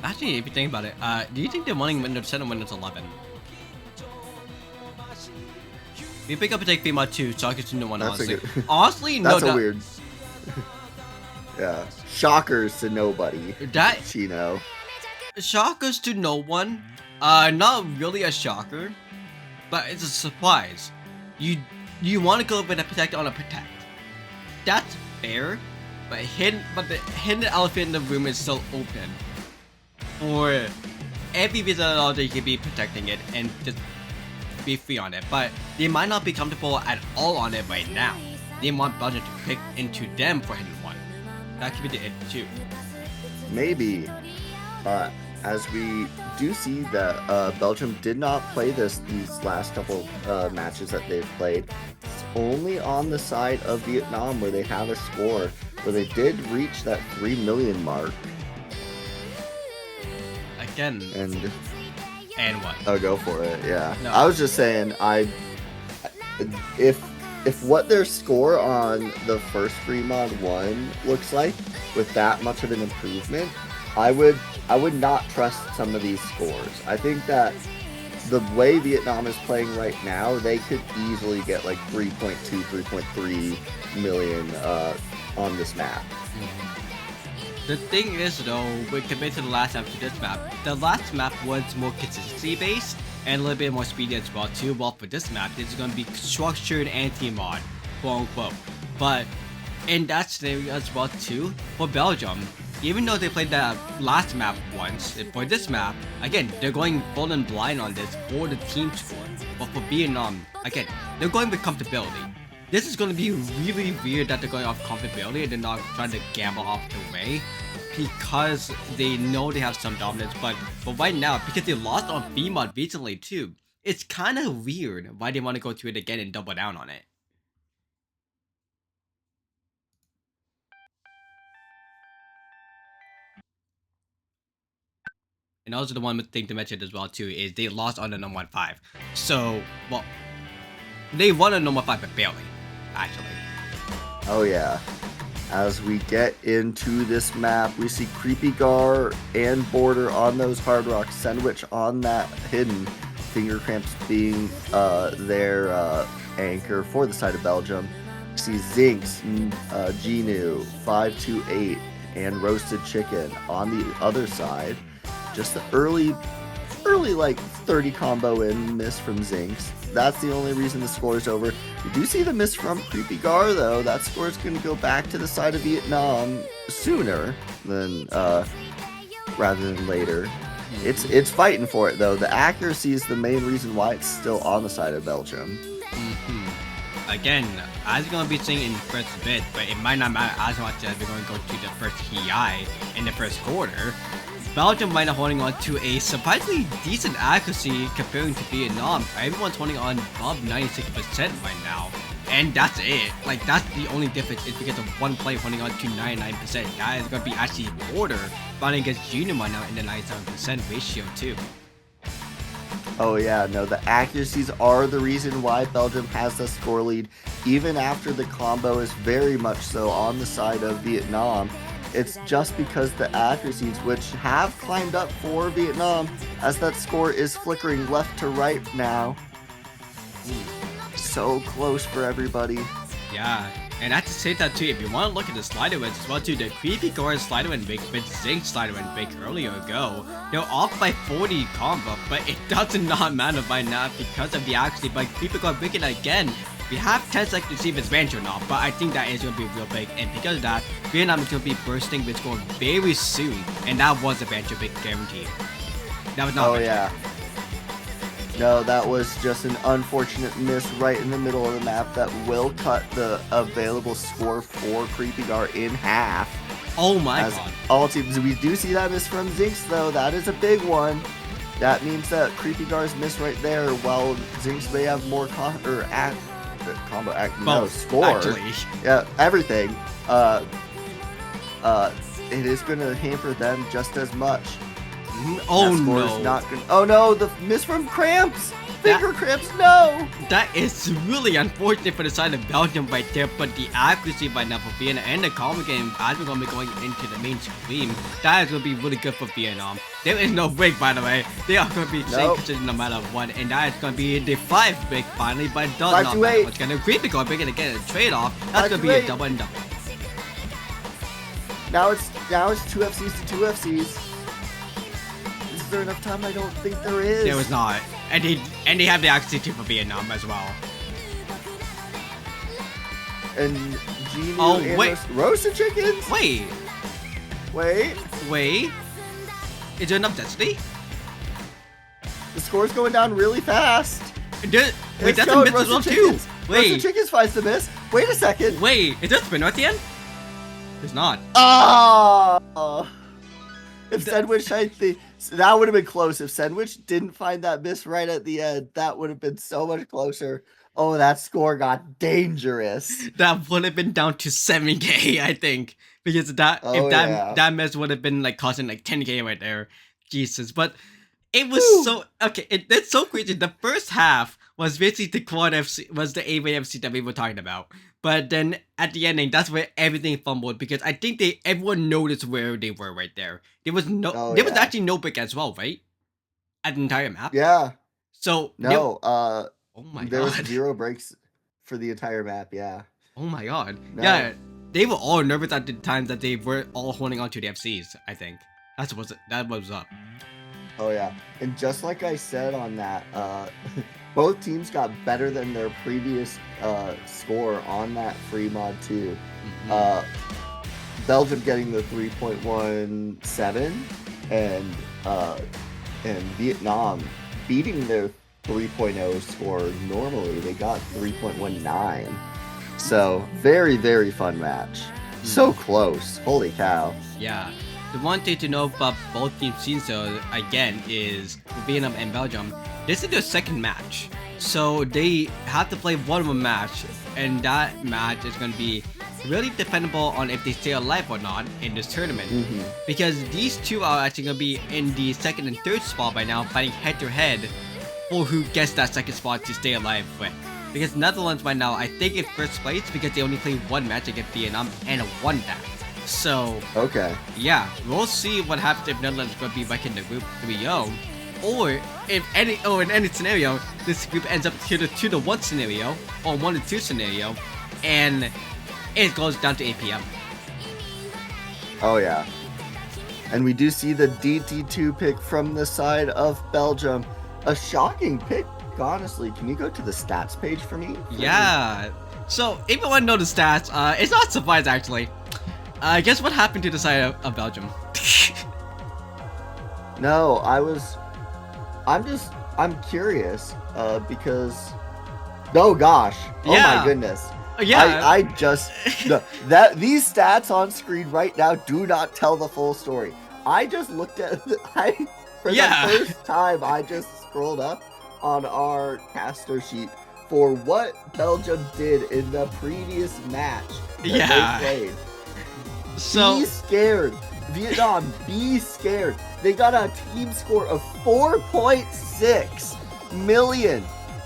Actually, if you think about it, do you think they're winning Windows 10 or Windows 11? We pick up a take female 2, so I get to know one, honestly. Honestly, no. That's a weird. Yeah. Shockers to nobody. That Chino. shockers to no one. Not really a shocker, but it's a surprise. You want to go with a protect on a protect. That's fair, but the hidden elephant in the room is still open. For every reason at all, they could be protecting it and just be free on it, but they might not be comfortable at all on it right now. They want Belgium to pick into them for hidden 1. That could be the it too. Maybe. As we do see that Belgium did not play these last couple matches that they've played. It's only on the side of Vietnam where they have a score where they did reach that 3 million mark. Again. And what? Oh, go for it. Yeah. No. I was just saying, if what their score on the first free mod 1 looks like with that much of an improvement, I would not trust some of these scores. I think that the way Vietnam is playing right now, they could easily get like 3.2, 3.3 million on this map. The thing is though, when compared to the last map to this map, the last map was more consistency based and a little bit more speedy as well too. Well, for this map, this is going to be structured anti-mod, quote unquote. But in that scenario as well too, for Belgium, even though they played that last map once, for this map, again, they're going full and blind on this for the team score. But for Vietnam, again, they're going with comfortability. This is going to be really weird that they're going off comfortability and they're not trying to gamble off the way because they know they have some dominance. But right now, because they lost on VMod recently too, it's kind of weird why they want to go to it again and double down on it. And also the one thing to mention as well too is they lost on the number 1-5. So, well, they won on number 5 but barely, actually. Oh yeah. As we get into this map, we see Creepy Gar and Border on those Hard Rocks, Sandwich on that hidden, Finger Cramps being their anchor for the side of Belgium. We see Zinx, Genu, 528, and Roasted Chicken on the other side. Just the early like 30 combo in miss from Zinx. That's the only reason the score is over. We do see the miss from Creepy Gar though. That score is going to go back to the side of Vietnam sooner than rather than later. It's fighting for it though. The accuracy is the main reason why it's still on the side of Belgium. Again, as you're going to be seeing in the first bit, but it might not matter as much as we're going to go to the first HI in the first quarter. Belgium might not holding on to a surprisingly decent accuracy comparing to Vietnam. Everyone's holding on above 96% right now. And that's it. Like, that's the only difference is because of one player holding on to 99%. That is going to be actually Order fighting against Junior right now in the 97% ratio too. Oh yeah, no, the accuracies are the reason why Belgium has the score lead, even after the combo is very much so on the side of Vietnam. It's just because the accuracies, which have climbed up for Vietnam, as that score is flickering left to right now. So close for everybody. Yeah, and I have to say that too, if you want to look at the slider wins as well too, the Creepy Guard slider win big, but Zinc slider win big earlier ago, they're off by 40 combo, but it does not matter by now because of the accuracy, but Creepy Guard breaking it again. We have 10 seconds to see if it's Ranch or not, but I think that is going to be real big, and because of that, Vietnam is going to be bursting with score very soon, and that was a Ranch big guarantee. That was not Oh yeah. No, that was just an unfortunate miss right in the middle of the map that will cut the available score for Creepy Gar in half. Oh my god. All teams, we do see that miss from Zinx though. That is a big one. That means that Creepy Gar's miss right there, while Zinx may have more score. Actually. Yeah, everything. It is gonna hamper them just as much. Oh no! Not gonna, oh no! The miss from Cramps, finger cramps. No. That is really unfortunate for the side of Belgium right there. But the accuracy right now for Vietnam and the combo game as we're gonna be going into the mainstream, that is gonna be really good for Vietnam. There is no break, by the way. They are gonna be same position no matter what, and that is gonna be the 5 break finally. But it does not matter what's gonna Creepy Guard break it again a trade off. That's gonna be a double and double. Now it's 2 FCs to 2 FCs. Is there enough time? I don't think there is. There was not. And they have the accuracy for Vietnam as well. And Genie and wait. Roasted chickens? Wait. Is there enough density? The score's going down really fast. Wait, that's a miss as well too. Wait. Roasted chickens finds the miss. Wait a second. Wait, is there a spinner at the end? There's not. Oh! If Sandwich, I think that would have been close. If Sandwich didn't find that miss right at the end, that would have been so much closer. Oh, that score got dangerous. That would have been down to 7k, I think, because that miss would have been like costing like 10k right there. Jesus, but it was so okay. It's so crazy. The first half was basically the quad FC, was the AVFC that we were talking about. But then at the ending, that's where everything fumbled because I think everyone noticed where they were right there. There was was actually no break as well, right? At the entire map. Yeah. So no. Oh my god. There was 0 breaks for the entire map. Yeah. Oh my god. No. Yeah. They were all nervous at the time that they were all holding on to the FCs. I think that was up. Oh yeah, and just like I said on that, both teams got better than their previous score on that free mod too. Belgium getting the 3.17 and Vietnam beating their 3.0 score normally. They got 3.19. So very, very fun match. So close. Holy cow. Yeah. The one thing to know about both teams seen so again is Vietnam and Belgium. This is their second match. So they have to play one more match, and that match is going to be really dependable on if they stay alive or not in this tournament. Because these two are actually going to be in the second and third spot by now, fighting head to head for who gets that second spot to stay alive with. Because Netherlands right now, I think in first place because they only played one match against Vietnam and won that. So yeah, we'll see what happens if Netherlands is going to be back in the group 3-0, or if in any scenario this group ends up to the 2-1 scenario or 1-2 scenario, and it goes down to 8 p.m. Oh yeah, and we do see the DT2 pick from the side of Belgium. A shocking pick, honestly. Can you go to the stats page for me? Yeah. So if you want to know the stats, it's not a surprise actually. Guess what happened to the side of Belgium? No, I'm curious, because, oh gosh, oh my goodness. Yeah. I just, these stats on screen right now do not tell the full story. I just looked at, for the first time, I just scrolled up on our caster sheet for what Belgium did in the previous match that Yeah. they played. So Be scared. Vietnam, be scared. They got a team score of 4.6 million.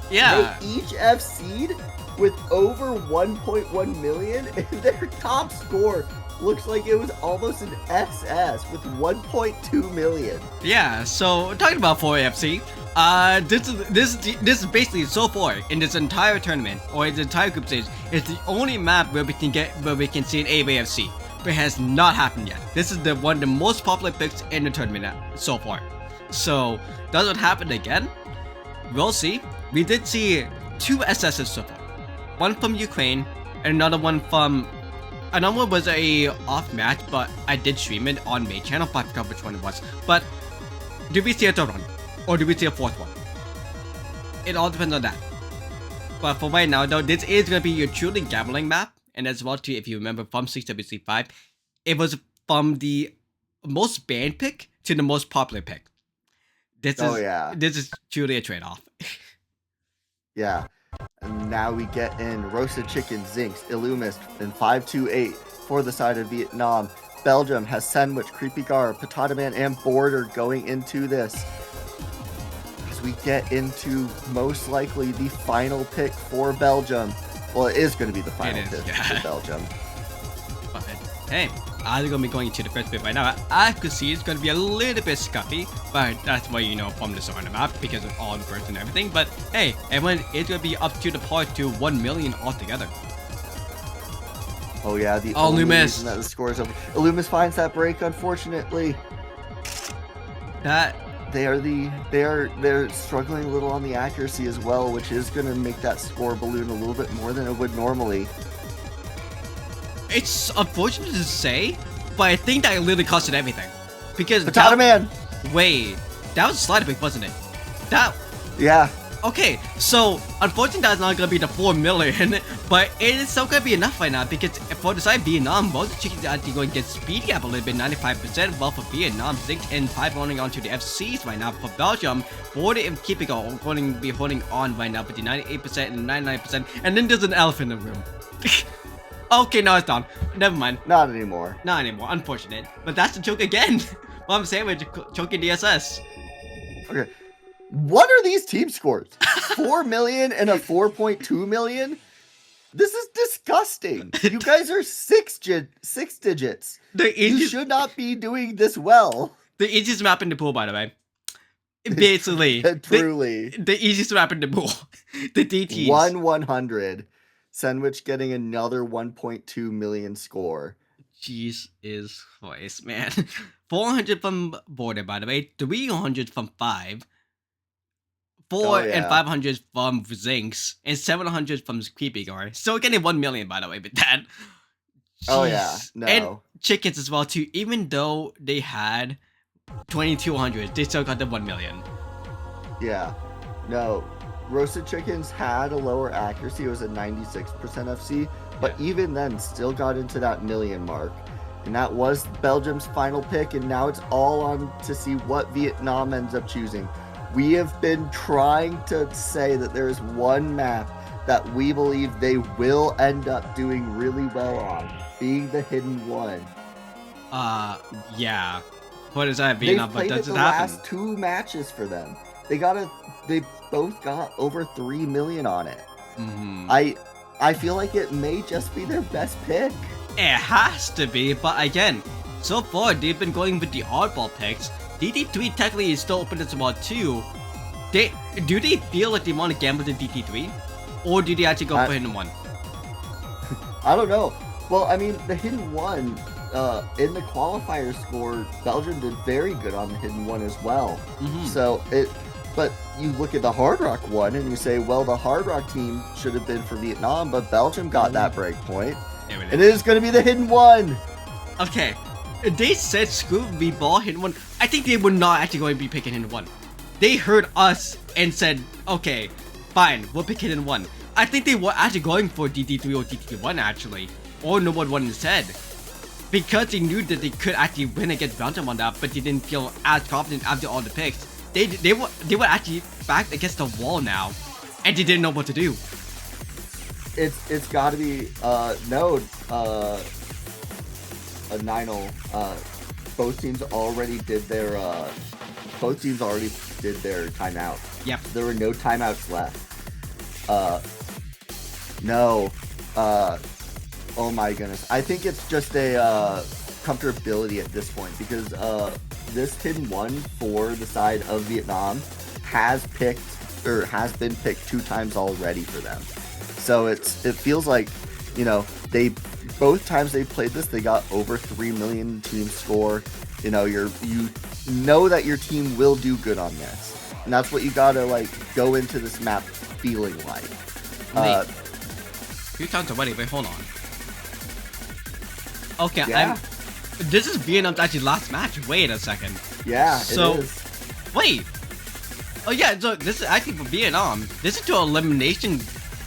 yeah. They each FC'd with over 1.1 million, and their top score looks like it was almost an SS with 1.2 million. Yeah, so talking about 4AFC, this is basically so far in this entire tournament or the entire group stage, it's the only map where we can see an AFC, but it has not happened yet. This is one of the most popular picks in the tournament so far. So does it happen again? We'll see. We did see 2 SSs so far, one from Ukraine and another one was a off match, but I did stream it on my channel, but I forgot which one it was. But do we see a third one? Or do we see a fourth one? It all depends on that. But for right now though, this is going to be a truly gambling map. And as well too, if you remember from 6WC'5, it was from the most banned pick to the most popular pick. This is truly a trade-off. Yeah. And now we get in Roasted Chicken, Zinx, Illumist, and 528 for the side of Vietnam. Belgium has Sandwich, Creepy Gar, Potato Man, and Border going into this. As we get into most likely the final pick for Belgium. Well, it is going to be the final pick for Belgium. But hey, I'm going to be going to the first bit right now. I could see it's going to be a little bit scuffy, but that's why you know from the start of the map because of all the birds and everything. But hey, everyone is going to be up to the part to 1 million altogether. Oh yeah, the only reason that the score is over. Illumis finds that break, unfortunately. They're struggling a little on the accuracy as well, which is going to make that score balloon a little bit more than it would normally. It's unfortunate to say, but I think that literally costed everything. Because Potato Man! Wait, that was a slider pick, wasn't it? Yeah. Okay, so unfortunately that's not gonna be the 4 million, but it is still gonna be enough right now because for the side Vietnam, both the chickens are actually going to get speedy up a little bit, 95%, well for Vietnam, 6 and 5 holding on to the FCs right now. For Belgium, 40 and keeping on, going to be holding on right now with the 98% and 99%, and then there's an elephant in the room. Okay, no, it's done. Never mind. Not anymore. Not anymore, unfortunate. But that's the choke again. Well, I'm saying we're choking DSS. Okay. What are these team scores? 4 million and a 4.2 million? This is disgusting. You guys are six digits. You should not be doing this well. The easiest map in the pool, by the way. Basically. Truly. The easiest map in the pool. The DTs. 100. Sandwich getting another 1.2 million score. Jeez is Christ, man. 400 from Border, by the way. 300 from 5. 4 and 500 from Zinx, and 700 from Creepy Gar. Still getting 1 million, by the way, with that. Jeez. Oh yeah, no. And chickens as well too. Even though they had 2,200, they still got the 1 million. Yeah, no. Roasted Chickens had a lower accuracy. It was a 96% FC, but even then, still got into that million mark. And that was Belgium's final pick, and now it's all on to see what Vietnam ends up choosing. We have been trying to say that there is one map that we believe they will end up doing really well on, being the hidden one. Yeah. What is that, Vietnam? But does it happen? Last 2 matches for them. They both got over 3 million on it. Mm-hmm. I feel like it may just be their best pick. It has to be, but again, so far they've been going with the oddball picks. DT3 technically is still open as well too. Do they feel like they want to gamble the DT3? Or do they actually go for hidden one? I don't know. Well, I mean, the hidden one, in the qualifier score, Belgium did very good on the hidden one as well. Mm-hmm. But you look at the Hard Rock one and you say, well, the Hard Rock team should have been for Vietnam, but Belgium got that break point. And it is going to be the hidden one. Okay. They said screw the ball hidden one. I think they were not actually going to be picking hidden one. They heard us and said, okay, fine, we'll pick hidden one. I think they were actually going for DT3 or DT1 actually. Or no one instead. Because they knew that they could actually win against Belgium on that, but they didn't feel as confident after all the picks. They were actually backed against the wall now. And they didn't know what to do. It's got to be no a 9-0. Both teams already did their timeout. Yep. There were no timeouts left. No. Oh my goodness. I think it's just a comfortability at this point because this pin 1 for the side of Vietnam has been picked 2 times already for them. So it feels like, you know, both times they played this, they got over 3 million team score. You know, you know that your team will do good on this. And that's what you gotta like go into this map feeling like. Few times already, wait, hold on. Okay, yeah. This is Vietnam's actually last match. Wait a second. Yeah, so, it is. Wait. Oh yeah, so this is actually for Vietnam. This is to elimination.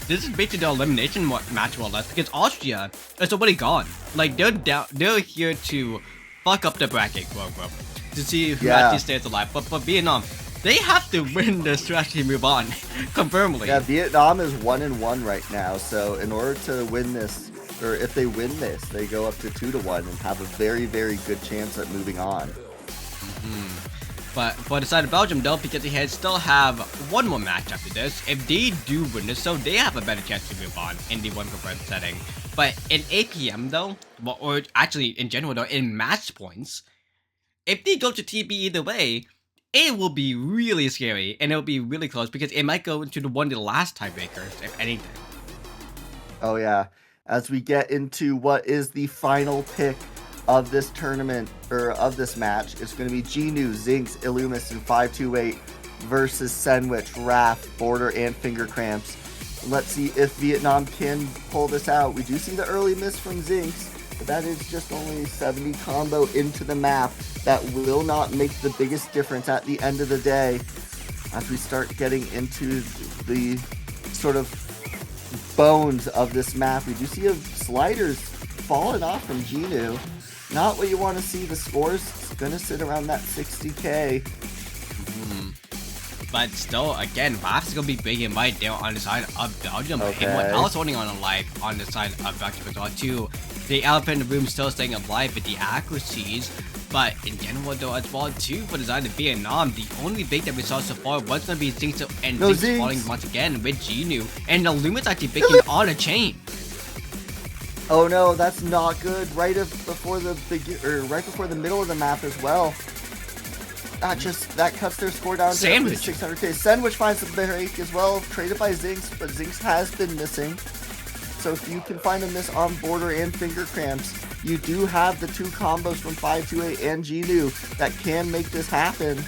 This is basically the elimination match more or less because Austria is already gone. Like they're here to fuck up the bracket, quote unquote, to see who actually stays alive. But Vietnam, they have to win this to actually move on, confirmedly. Yeah, Vietnam is 1-1 right now. So in order to win this, or if they win this, they go up to 2-1 and have a very, very good chance at moving on. But for the side of Belgium, though, because they still have one more match after this, if they do win this, so they have a better chance to move on in the 1 confirmed setting. But in APM, though, or actually in general, though, in match points, if they go to TB either way, it will be really scary and it'll be really close because it might go into one of the last tiebreakers, if anything. Oh yeah, as we get into what is the final pick of this tournament, or of this match, it's going to be Genu, Zinx, Illumis, and 528 versus Sandwich, Raph, Border, and Finger Cramps. Let's see if Vietnam can pull this out. We do see the early miss from Zinx, but that is just only 70 combo into the map. That will not make the biggest difference at the end of the day. As we start getting into the sort of bones of this map, we do see sliders falling off from Genu. Not what you want to see. The score's going to sit around that 60k. But still, again, Raph's going to be big and right there on the side of Belgium. Okay. And what else holding on alive on the side of Belgium as well, too. The elephant in the room still staying alive with the accuracies. But in general, though, as well, too, for the side of Vietnam, the only big that we saw so far was going to be Zinx and Zinx falling once again with Genu. And the Lumin's actually picking on a chain. Oh no, that's not good. Right before the middle of the map as well. That cuts their score down to 600k. Sandwich finds the break as well, traded by Zinx, but Zinx has been missing. So if you can find a miss on Border and Finger Cramps, you do have the 2 combos from 528 and Genu that can make this happen.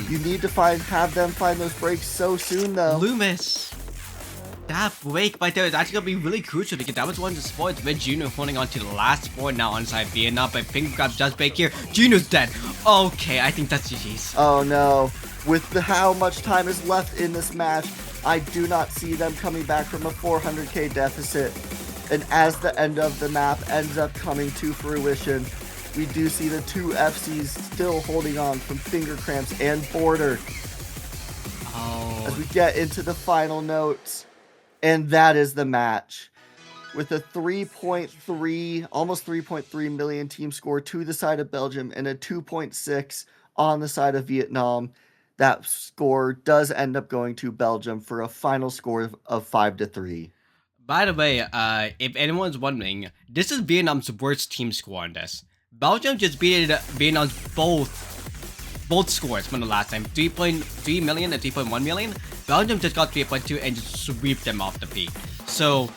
You need to have them find those breaks so soon though. Loomis. That break right there is actually going to be really crucial because that was one of the spots with Genu holding on to the last sport now on side Vietnam, but Finger Cramps does break here. Genu's dead. Okay, I think that's GG's. Oh no. With how much time is left in this match, I do not see them coming back from a 400k deficit. And as the end of the map ends up coming to fruition, we do see the 2 FCs still holding on from Finger Cramps and Border. Oh. As we get into the final notes. And that is the match. With a 3.3, almost 3.3 million team score to the side of Belgium and a 2.6 on the side of Vietnam, that score does end up going to Belgium for a final score of 5-3. By the way, if anyone's wondering, this is Vietnam's worst team score on this. Belgium just beat Vietnam's both scores from the last time, 3.3 million and 3.1 million. Belgium just got 3.2 and just sweep them off the peak. So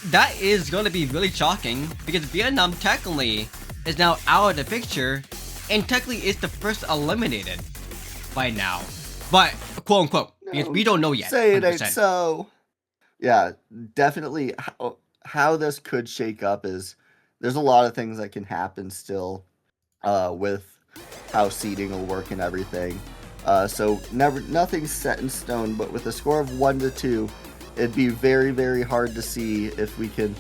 that is going to be really shocking because Vietnam technically is now out of the picture and technically is the first eliminated by now. But quote unquote, because we don't know yet. Say it 100%. ain't so. Yeah, definitely how this could shake up is there's a lot of things that can happen still with how seeding will work and everything. So nothing's set in stone, but with a score of 1-2, it'd be very, very hard to see if we can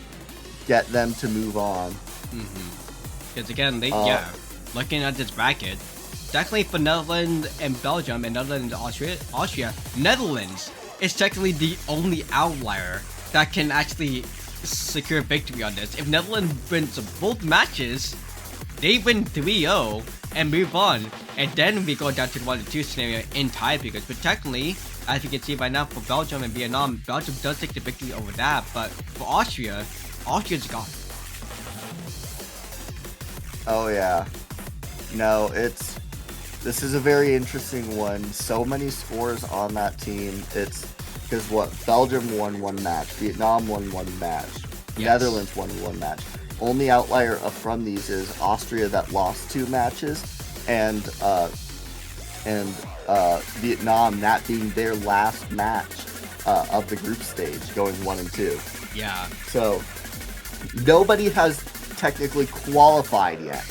get them to move on. Because again, looking at this bracket, technically for Netherlands and Belgium and Netherlands and Austria, Netherlands is technically the only outlier that can actually secure victory on this. If Netherlands wins both matches, they win 3-0 and move on. And then we go down to the 1-2 scenario in tiebreakers. But technically, as you can see right now, for Belgium and Vietnam, Belgium does take the victory over that. But for Austria, Austria's gone. Oh yeah. No, this is a very interesting one. So many scores on that team. It's because Belgium won 1 match, Vietnam won 1 match, Yes. Netherlands won 1 match. Only outlier from these is Austria that lost 2 matches, and Vietnam that being their last match of the group stage, going 1-2. Yeah. So nobody has technically qualified yet.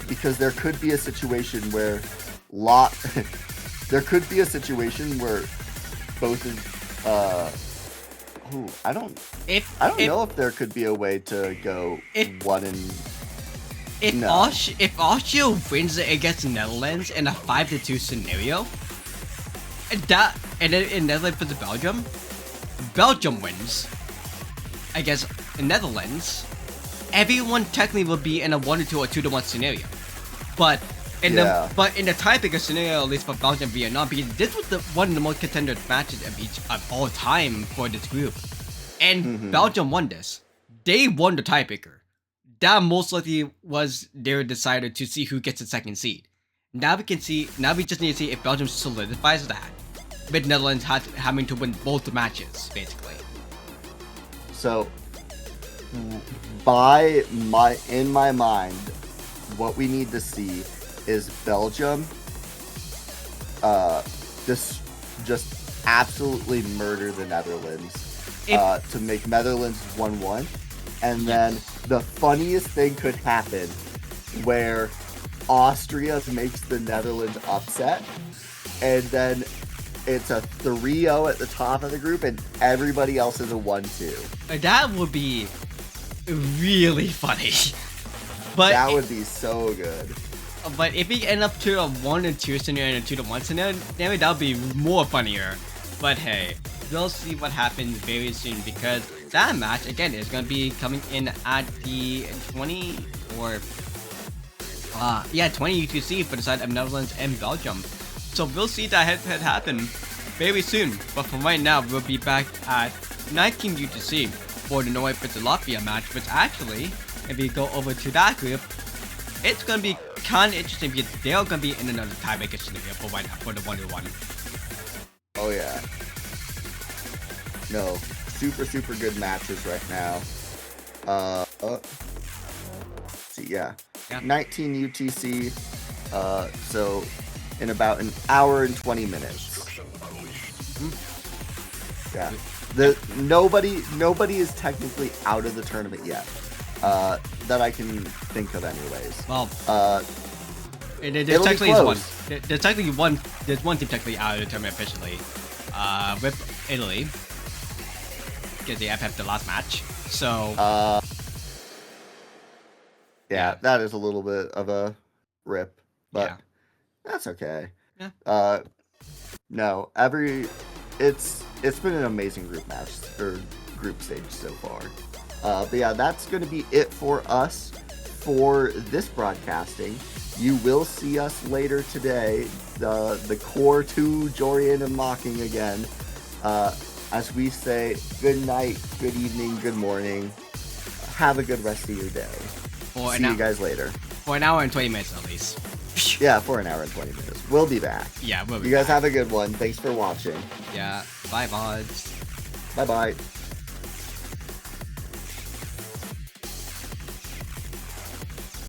Because there could be a situation where both I don't know if there could be a way to go if no. Austria wins against Netherlands in a 5-2 scenario, and then in Netherlands versus Belgium wins against Netherlands, everyone technically will be in a 1-2 or 2-1 scenario. But in the tiebreaker scenario, at least for Belgium and Vietnam, because this was one of the most contended matches of all time for this group, and Belgium won this. They won the tiebreaker. That most likely was their decider to see who gets the second seed. Now we just need to see if Belgium solidifies that, with Netherlands having to win both the matches, basically. So, in my mind, what we need to see is Belgium just absolutely murder the Netherlands to make Netherlands 1-1. And then the funniest thing could happen where Austria makes the Netherlands upset, and then it's a 3-0 at the top of the group, and everybody else is a 1-2. That would be really funny. But that would be so good. But if we end up to a 1-2 scenario and a 2-1 scenario, then that would be more funnier. But hey, we'll see what happens very soon, because that match again is going to be coming in at the 20 UTC for the side of Netherlands and Belgium. So we'll see that head-to-head happen very soon. But for right now, we'll be back at 19 UTC for the Norway versus Latvia match, which actually, if we go over to that group, it's going to be kind of interesting because they're going to be in another tiebreaker scenario for right now for the 1-1. Oh yeah. No, super good matches right now. See, yeah. 19 UTC. So in about an hour and 20 minutes. Yeah. Nobody is technically out of the tournament yet. That I can think of anyways. Well, there's technically one. There's one team technically out of the tournament officially. With Italy. Because they have the last match. So yeah, that is a little bit of a rip, but that's okay. Yeah. No, it's been an amazing group match or group stage so far. But yeah, that's going to be it for us for this broadcasting. You will see us later today, the core 2 Jorian and Mocking again. As we say, good night, good evening, good morning. Have a good rest of your day. See you guys later. For an hour and 20 minutes at least. Yeah, for an hour and 20 minutes. We'll be back. Yeah, we'll be back. You guys have a good one. Thanks for watching. Yeah, bye, mods. Bye-bye.